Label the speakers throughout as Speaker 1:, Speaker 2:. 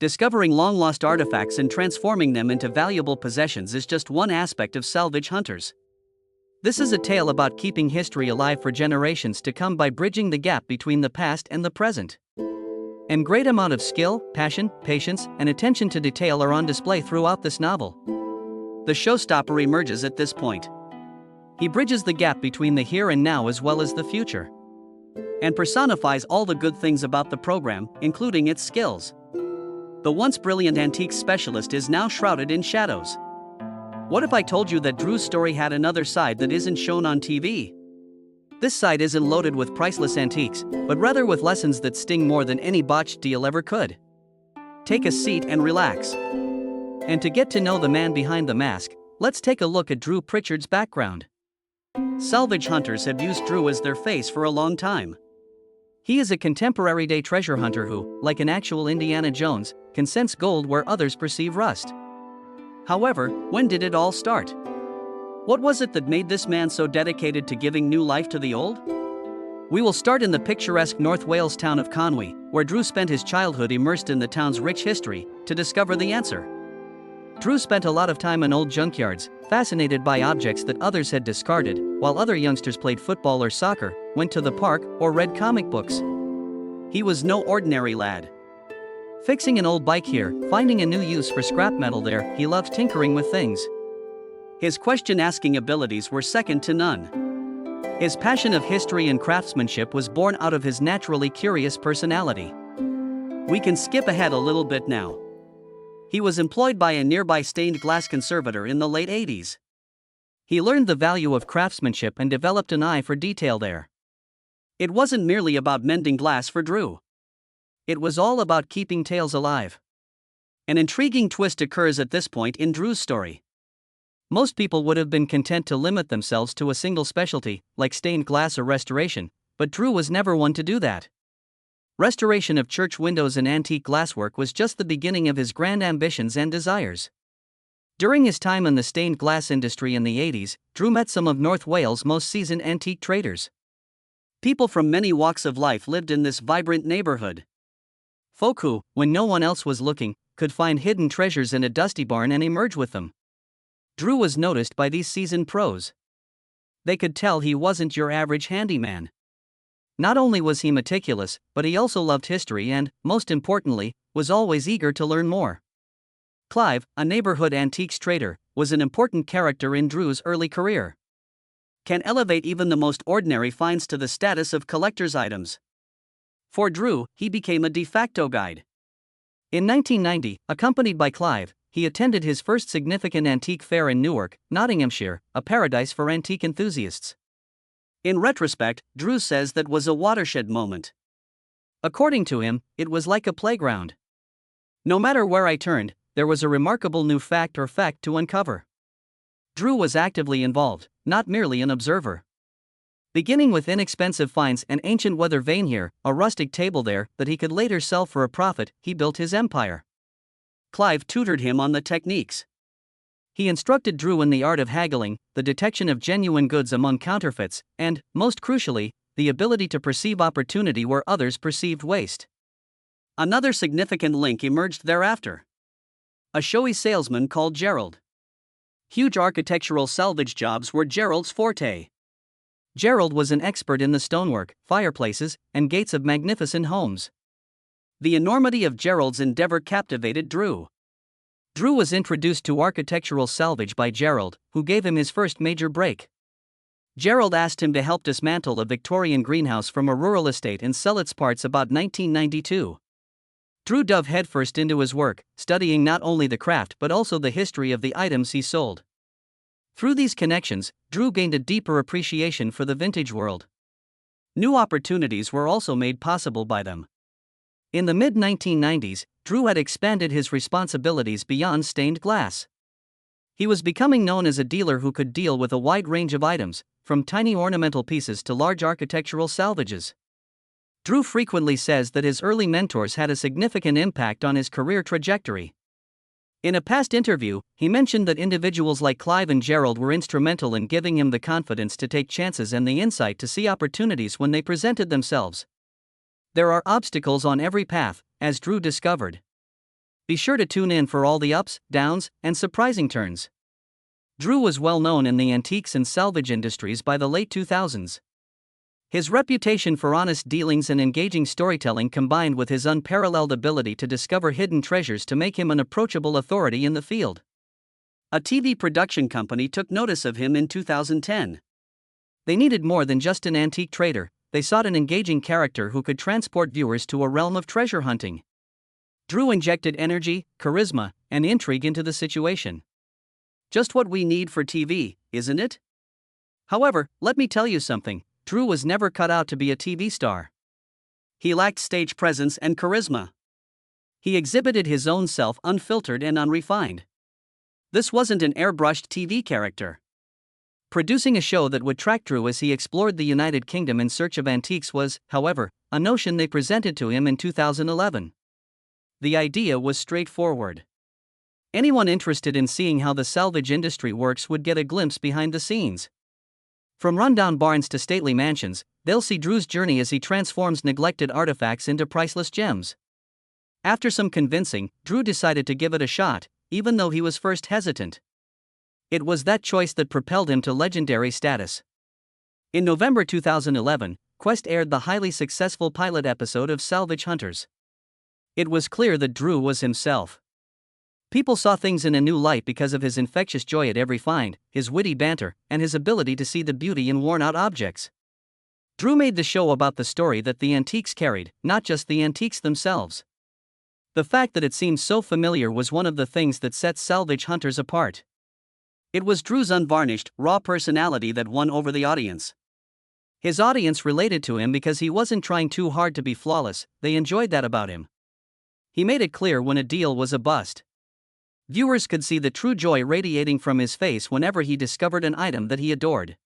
Speaker 1: Discovering long-lost artifacts and transforming them into valuable possessions is just one aspect of Salvage Hunters. This is a tale about keeping history alive for generations to come by bridging the gap between the past and the present. And great amount of skill, passion, patience, and attention to detail are on display throughout this novel. The showstopper emerges at this point. He bridges the gap between the here and now as well as the future, and personifies all the good things about the program, including its skills. The once brilliant antiques specialist is now shrouded in shadows. What if I told you that Drew's story had another side that isn't shown on TV? This side isn't loaded with priceless antiques, but rather with lessons that sting more than any botched deal ever could. Take a seat and relax. And to get to know the man behind the mask, let's take a look at Drew Pritchard's background. Salvage Hunters have used Drew as their face for a long time. He is a contemporary day treasure hunter who, like an actual Indiana Jones, can sense gold where others perceive rust. However, when did it all start? What was it that made this man so dedicated to giving new life to the old? We will start in the picturesque North Wales town of Conwy, where Drew spent his childhood immersed in the town's rich history, to discover the answer. Drew spent a lot of time in old junkyards, fascinated by objects that others had discarded, while other youngsters played football or soccer, went to the park, or read comic books. He was no ordinary lad. Fixing an old bike here, finding a new use for scrap metal there, he loved tinkering with things. His question-asking abilities were second to none. His passion of history and craftsmanship was born out of his naturally curious personality. We can skip ahead a little bit now. He was employed by a nearby stained glass conservator in the late 80s. He learned the value of craftsmanship and developed an eye for detail there. It wasn't merely about mending glass for Drew. It was all about keeping tales alive. An intriguing twist occurs at this point in Drew's story. Most people would have been content to limit themselves to a single specialty, like stained glass or restoration, but Drew was never one to do that. Restoration of church windows and antique glasswork was just the beginning of his grand ambitions and desires. During his time in the stained glass industry in the 80s, Drew met some of North Wales' most seasoned antique traders. People from many walks of life lived in this vibrant neighborhood. Folk who, when no one else was looking, could find hidden treasures in a dusty barn and emerge with them. Drew was noticed by these seasoned pros. They could tell he wasn't your average handyman. Not only was he meticulous, but he also loved history and, most importantly, was always eager to learn more. Clive, a neighborhood antiques trader, was an important character in Drew's early career. Can elevate even the most ordinary finds to the status of collector's items. For Drew, he became a de facto guide. In 1990, accompanied by Clive, he attended his first significant antique fair in Newark, Nottinghamshire, a paradise for antique enthusiasts. In retrospect, Drew says that was a watershed moment. According to him, it was like a playground. No matter where I turned, there was a remarkable new fact or fact to uncover. Drew was actively involved, not merely an observer. Beginning with inexpensive finds, an ancient weather vane here, a rustic table there, that he could later sell for a profit, he built his empire. Clive tutored him on the techniques. He instructed Drew in the art of haggling, the detection of genuine goods among counterfeits, and, most crucially, the ability to perceive opportunity where others perceived waste. Another significant link emerged thereafter. A showy salesman called Gerald. Huge architectural salvage jobs were Gerald's forte. Gerald was an expert in the stonework, fireplaces, and gates of magnificent homes. The enormity of Gerald's endeavor captivated Drew. Drew was introduced to architectural salvage by Gerald, who gave him his first major break. Gerald asked him to help dismantle a Victorian greenhouse from a rural estate and sell its parts about 1992. Drew dove headfirst into his work, studying not only the craft but also the history of the items he sold. Through these connections, Drew gained a deeper appreciation for the vintage world. New opportunities were also made possible by them. In the mid-1990s, Drew had expanded his responsibilities beyond stained glass. He was becoming known as a dealer who could deal with a wide range of items, from tiny ornamental pieces to large architectural salvages. Drew frequently says that his early mentors had a significant impact on his career trajectory. In a past interview, he mentioned that individuals like Clive and Gerald were instrumental in giving him the confidence to take chances and the insight to see opportunities when they presented themselves. There are obstacles on every path, as Drew discovered. Be sure to tune in for all the ups, downs, and surprising turns. Drew was well known in the antiques and salvage industries by the late 2000s. His reputation for honest dealings and engaging storytelling combined with his unparalleled ability to discover hidden treasures to make him an approachable authority in the field. A TV production company took notice of him in 2010. They needed more than just an antique trader, they sought an engaging character who could transport viewers to a realm of treasure hunting. Drew injected energy, charisma, and intrigue into the situation. Just what we need for TV, isn't it? However, let me tell you something, Drew was never cut out to be a TV star. He lacked stage presence and charisma. He exhibited his own self unfiltered and unrefined. This wasn't an airbrushed TV character. Producing a show that would track Drew as he explored the United Kingdom in search of antiques was, however, a notion they presented to him in 2011. The idea was straightforward. Anyone interested in seeing how the salvage industry works would get a glimpse behind the scenes. From rundown barns to stately mansions, they'll see Drew's journey as he transforms neglected artifacts into priceless gems. After some convincing, Drew decided to give it a shot, even though he was first hesitant. It was that choice that propelled him to legendary status. In November 2011, Quest aired the highly successful pilot episode of Salvage Hunters. It was clear that Drew was himself. People saw things in a new light because of his infectious joy at every find, his witty banter, and his ability to see the beauty in worn-out objects. Drew made the show about the story that the antiques carried, not just the antiques themselves. The fact that it seemed so familiar was one of the things that sets Salvage Hunters apart. It was Drew's unvarnished, raw personality that won over the audience. His audience related to him because he wasn't trying too hard to be flawless, they enjoyed that about him. He made it clear when a deal was a bust. Viewers could see the true joy radiating from his face whenever he discovered an item that he adored.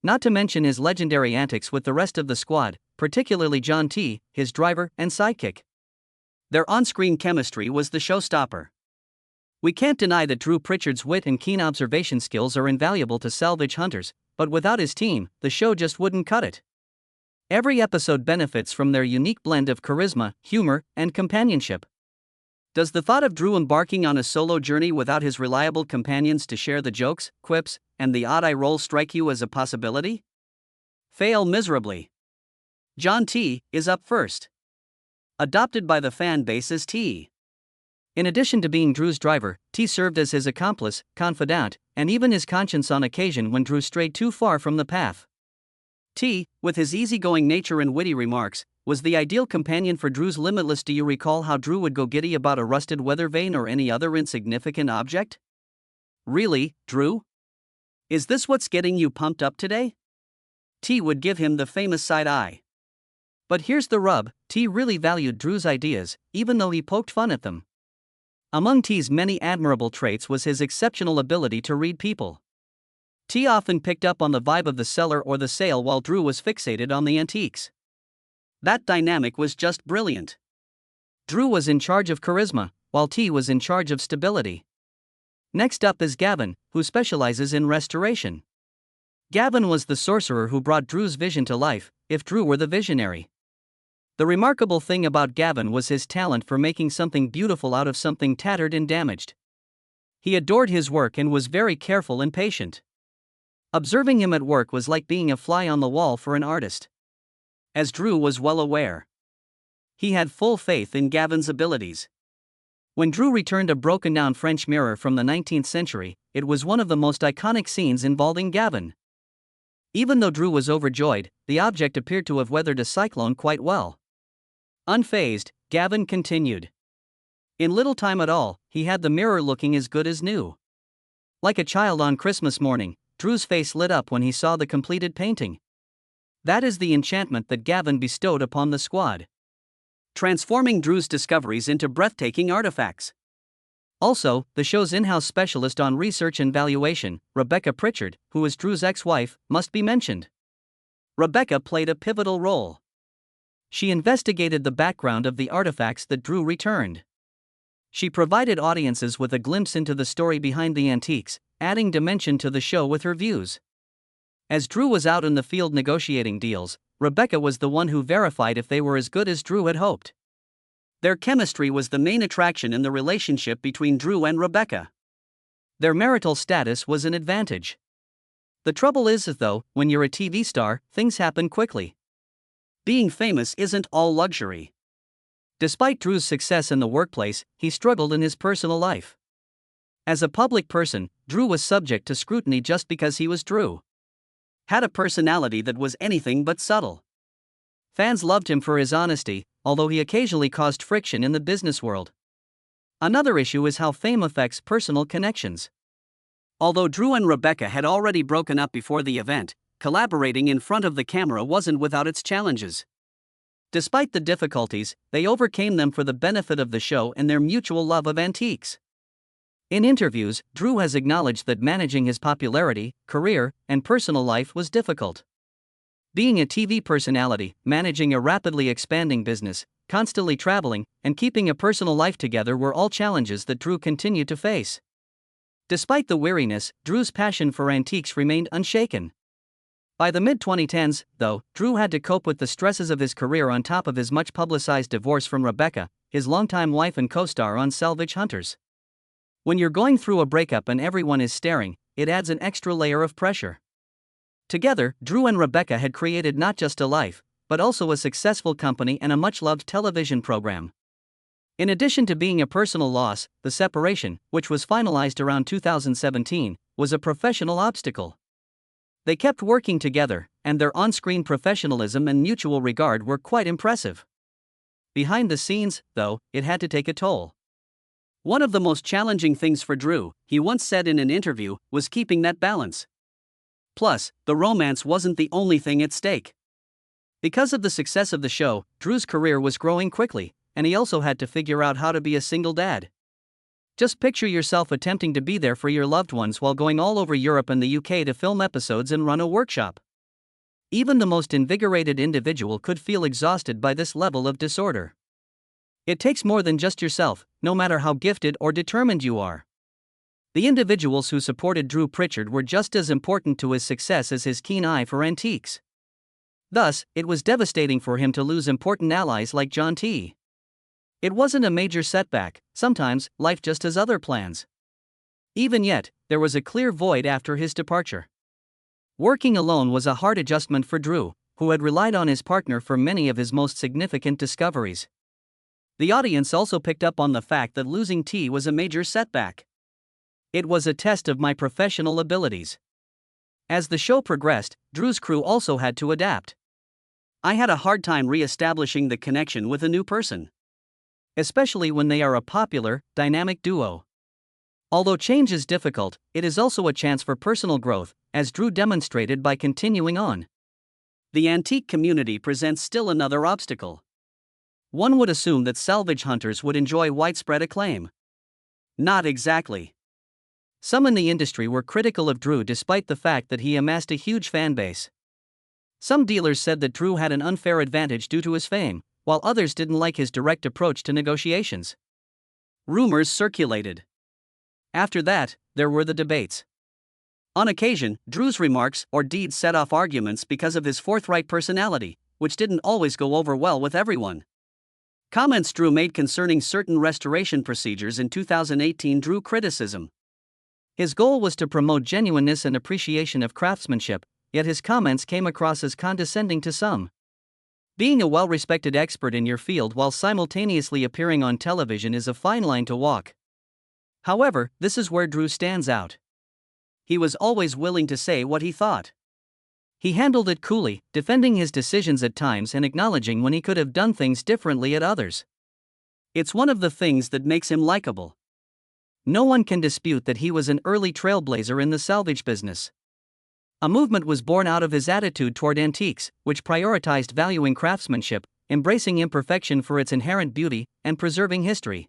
Speaker 1: Not to mention his legendary antics with the rest of the squad, particularly John T., his driver and sidekick. Their on-screen chemistry was the showstopper. We can't deny that Drew Pritchard's wit and keen observation skills are invaluable to Salvage Hunters, but without his team, the show just wouldn't cut it. Every episode benefits from their unique blend of charisma, humor, and companionship. Does the thought of Drew embarking on a solo journey without his reliable companions to share the jokes, quips, and the odd eye roll strike you as a possibility? Fail miserably. John T. is up first. Adopted by the fan base as T. In addition to being Drew's driver, T served as his accomplice, confidant, and even his conscience on occasion when Drew strayed too far from the path. T, with his easygoing nature and witty remarks, was the ideal companion for Drew's limitless. Do you recall how Drew would go giddy about a rusted weather vane or any other insignificant object? Really, Drew? Is this what's getting you pumped up today? T would give him the famous side eye. But here's the rub, T really valued Drew's ideas, even though he poked fun at them. Among T's many admirable traits was his exceptional ability to read people. T often picked up on the vibe of the seller or the sale while Drew was fixated on the antiques. That dynamic was just brilliant. Drew was in charge of charisma, while T was in charge of stability. Next up is Gavin, who specializes in restoration. Gavin was the sorcerer who brought Drew's vision to life, if Drew were the visionary. The remarkable thing about Gavin was his talent for making something beautiful out of something tattered and damaged. He adored his work and was very careful and patient. Observing him at work was like being a fly on the wall for an artist. As Drew was well aware, he had full faith in Gavin's abilities. When Drew returned a broken-down French mirror from the 19th century, it was one of the most iconic scenes involving Gavin. Even though Drew was overjoyed, the object appeared to have weathered a cyclone quite well. Unfazed, Gavin continued. In little time at all, he had the mirror looking as good as new. Like a child on Christmas morning, Drew's face lit up when he saw the completed painting. That is the enchantment that Gavin bestowed upon the squad, transforming Drew's discoveries into breathtaking artifacts. Also, the show's in-house specialist on research and valuation, Rebecca Pritchard, who was Drew's ex-wife, must be mentioned. Rebecca played a pivotal role. She investigated the background of the artifacts that Drew returned. She provided audiences with a glimpse into the story behind the antiques, adding dimension to the show with her views. As Drew was out in the field negotiating deals, Rebecca was the one who verified if they were as good as Drew had hoped. Their chemistry was the main attraction in the relationship between Drew and Rebecca. Their marital status was an advantage. The trouble is, though, when you're a TV star, things happen quickly. Being famous isn't all luxury. Despite Drew's success in the workplace, he struggled in his personal life. As a public person, Drew was subject to scrutiny just because he was Drew. Had a personality that was anything but subtle. Fans loved him for his honesty, although he occasionally caused friction in the business world. Another issue is how fame affects personal connections. Although Drew and Rebecca had already broken up before the event, collaborating in front of the camera wasn't without its challenges. Despite the difficulties, they overcame them for the benefit of the show and their mutual love of antiques. In interviews, Drew has acknowledged that managing his popularity, career, and personal life was difficult. Being a TV personality, managing a rapidly expanding business, constantly traveling, and keeping a personal life together were all challenges that Drew continued to face. Despite the weariness, Drew's passion for antiques remained unshaken. By the mid-2010s, though, Drew had to cope with the stresses of his career on top of his much-publicized divorce from Rebecca, his longtime wife and co-star on Salvage Hunters. When you're going through a breakup and everyone is staring, it adds an extra layer of pressure. Together, Drew and Rebecca had created not just a life, but also a successful company and a much-loved television program. In addition to being a personal loss, the separation, which was finalized around 2017, was a professional obstacle. They kept working together, and their on-screen professionalism and mutual regard were quite impressive. Behind the scenes, though, it had to take a toll. One of the most challenging things for Drew, he once said in an interview, was keeping that balance. Plus, the romance wasn't the only thing at stake. Because of the success of the show, Drew's career was growing quickly, and he also had to figure out how to be a single dad. Just picture yourself attempting to be there for your loved ones while going all over Europe and the UK to film episodes and run a workshop. Even the most invigorated individual could feel exhausted by this level of disorder. It takes more than just yourself, no matter how gifted or determined you are. The individuals who supported Drew Pritchard were just as important to his success as his keen eye for antiques. Thus, it was devastating for him to lose important allies like John T. It wasn't a major setback, sometimes life just has other plans. Even yet, there was a clear void after his departure. Working alone was a hard adjustment for Drew, who had relied on his partner for many of his most significant discoveries. The audience also picked up on the fact that losing T was a major setback. It was a test of my professional abilities. As the show progressed, Drew's crew also had to adapt. I had a hard time re-establishing the connection with a new person. Especially when they are a popular, dynamic duo. Although change is difficult, it is also a chance for personal growth, as Drew demonstrated by continuing on. The antique community presents still another obstacle. One would assume that Salvage Hunters would enjoy widespread acclaim. Not exactly. Some in the industry were critical of Drew despite the fact that he amassed a huge fan base. Some dealers said that Drew had an unfair advantage due to his fame, while others didn't like his direct approach to negotiations. Rumors circulated. After that, there were the debates. On occasion, Drew's remarks or deeds set off arguments because of his forthright personality, which didn't always go over well with everyone. Comments Drew made concerning certain restoration procedures in 2018 drew criticism. His goal was to promote genuineness and appreciation of craftsmanship, yet his comments came across as condescending to some. Being a well-respected expert in your field while simultaneously appearing on television is a fine line to walk. However, this is where Drew stands out. He was always willing to say what he thought. He handled it coolly, defending his decisions at times and acknowledging when he could have done things differently at others. It's one of the things that makes him likable. No one can dispute that he was an early trailblazer in the salvage business. A movement was born out of his attitude toward antiques, which prioritized valuing craftsmanship, embracing imperfection for its inherent beauty, and preserving history.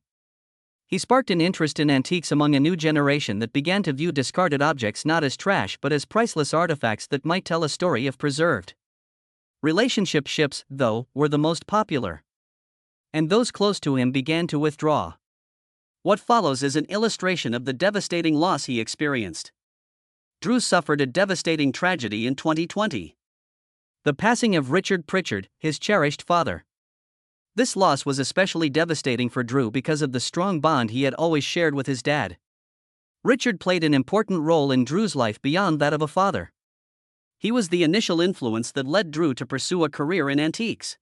Speaker 1: He sparked an interest in antiques among a new generation that began to view discarded objects not as trash but as priceless artifacts that might tell a story if preserved. Relationship ships, though, were the most popular. And those close to him began to withdraw. What follows is an illustration of the devastating loss he experienced. Drew suffered a devastating tragedy in 2020. The passing of Richard Pritchard, his cherished father. This loss was especially devastating for Drew because of the strong bond he had always shared with his dad. Pritchard played an important role in Drew's life beyond that of a father. He was the initial influence that led Drew to pursue a career in antiques.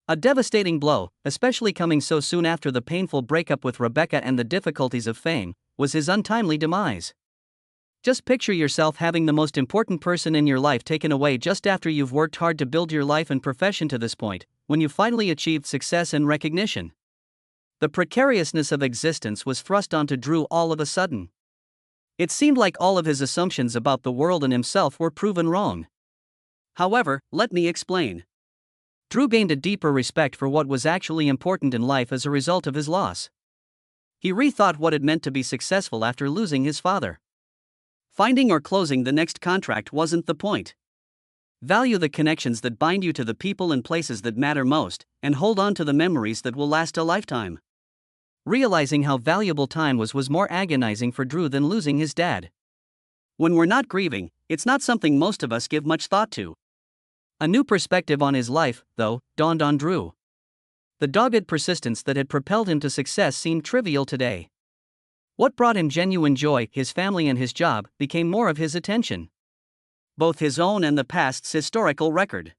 Speaker 1: A devastating blow, especially coming so soon after the painful breakup with Rebecca and the difficulties of fame, was his untimely demise. Just picture yourself having the most important person in your life taken away just after you've worked hard to build your life and profession to this point, when you finally achieved success and recognition. The precariousness of existence was thrust onto Drew all of a sudden. It seemed like all of his assumptions about the world and himself were proven wrong. However, let me explain. Drew gained a deeper respect for what was actually important in life as a result of his loss. He rethought what it meant to be successful after losing his father. Finding or closing the next contract wasn't the point. Value the connections that bind you to the people and places that matter most, and hold on to the memories that will last a lifetime. Realizing how valuable time was more agonizing for Drew than losing his dad. When we're not grieving, it's not something most of us give much thought to. A new perspective on his life, though, dawned on Drew. The dogged persistence that had propelled him to success seemed trivial today. What brought him genuine joy, his family and his job, became more of his attention. Both his own and the past's historical record.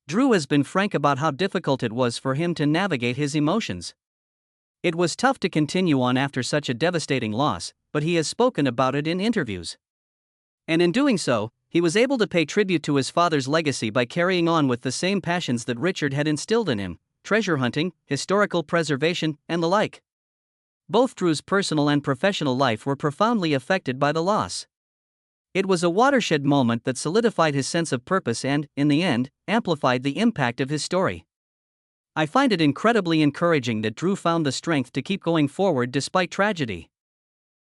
Speaker 1: Drew has been frank about how difficult it was for him to navigate his emotions. It was tough to continue on after such a devastating loss, but he has spoken about it in interviews. And in doing so, he was able to pay tribute to his father's legacy by carrying on with the same passions that Pritchard had instilled in him: treasure hunting, historical preservation, and the like. Both Drew's personal and professional life were profoundly affected by the loss. It was a watershed moment that solidified his sense of purpose and, in the end, amplified the impact of his story. I find it incredibly encouraging that Drew found the strength to keep going forward despite tragedy.